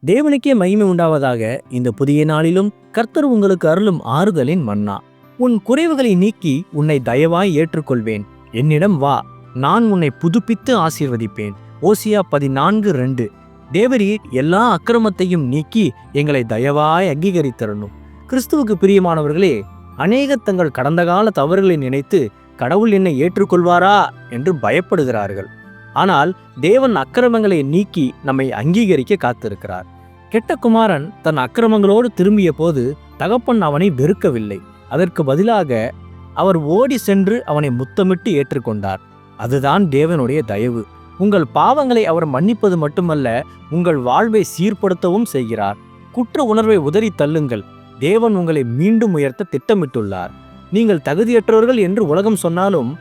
தேவனுக்கே மகிமை உண்டாவதாக. இந்த புதிய நாளிலும் கர்த்தர் உங்களுக்கு அருளும் ஆறுதலின் மன்னா. உன் குறைவுகளை நீக்கி உன்னை தயவாய் ஏற்றுக்கொள்வேன். என்னிடம் வா, நான் உன்னை புதுப்பித்து ஆசீர்வதிப்பேன். ஓசியா 14:2. தேவரீர் எல்லா அக்கிரமத்தையும் நீக்கி எங்களை தயவாய் அங்கீகரித்தரணும். கிறிஸ்துவுக்கு பிரியமானவர்களே, அநேகர் தங்கள் கடந்த கால தவறுகளை நினைத்து கடவுள் என்னை ஏற்றுக்கொள்வாரா என்று பயப்படுகிறார்கள். ஆனால் தேவன் அக்கிரமங்களை நீக்கி நம்மை அங்கீகரிக்க காத்திருக்கிறார். கெட்ட குமாரன் தன் அக்கிரமங்களோடு திரும்பிய போது தகப்பன் அவனை வெறுக்கவில்லை. அதற்கு பதிலாக அவர் ஓடி சென்று அவனை முத்தமிட்டு ஏற்றுக்கொண்டார். அதுதான் தேவனுடைய தயவு. உங்கள் பாவங்களை அவர் மன்னிப்பது மட்டுமல்ல, உங்கள் வாழ்வை சீர்படுத்தவும் செய்கிறார். குற்ற உணர்வை உதறி தள்ளுங்கள். தேவன் உங்களை மீண்டும் உயர்த்த திட்டமிட்டுள்ளார். நீங்கள் தகுதியற்றவர்கள் என்று உலகம் சொன்னாலும்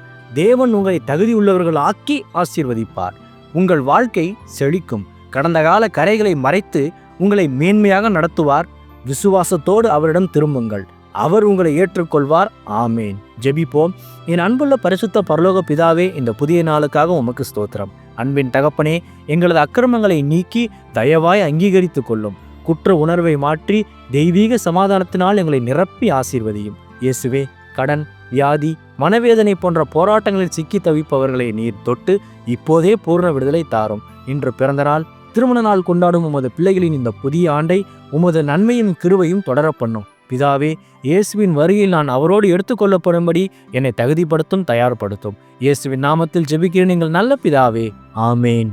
தேவன் உங்களை தகுதியுள்ளவர்கள் ஆக்கி ஆசீர்வதிப்பார். உங்கள் வாழ்க்கை செழிக்கும். கடந்த கால கரைகளை மறைத்து உங்களை மேன்மையாக நடத்துவார். விசுவாசத்தோடு அவரிடம் திரும்புங்கள். அவர் உங்களை ஏற்றுக்கொள்வார். ஆமேன். ஜெபிப்போம். என் அன்புள்ள பரிசுத்த பரலோக பிதாவே, இந்த புதிய நாளுக்காக உமக்கு ஸ்தோத்திரம். அன்பின் தகப்பனே, எங்களது அக்கிரமங்களை நீக்கி தயவாய் அங்கீகரித்து கொள்ளும். குற்ற உணர்வை மாற்றி தெய்வீக சமாதானத்தினால் எங்களை நிரப்பி ஆசீர்வதியும். இயேசுவே, கடன், வியாதி, மனவேதனை போன்ற போராட்டங்களில் சிக்கி தவிப்பவர்களை நீர் தொட்டு இப்போதே பூர்ண விடுதலை தாரும். இன்று பிறந்த நாள், திருமண நாள் கொண்டாடும் உமது பிள்ளைகளின் இந்த புதிய ஆண்டை உமது நன்மையும் கிருபையும் தொடர பண்ணும். பிதாவே, இயேசுவின் வருகையில் நான் அவரோடு எடுத்துக்கொள்ளப்படும்படி என்னை தகுதிப்படுத்தும், தயார்படுத்தும். இயேசுவின் நாமத்தில் ஜெபிக்கிறேன் எங்கள் நல்ல பிதாவே. ஆமேன்.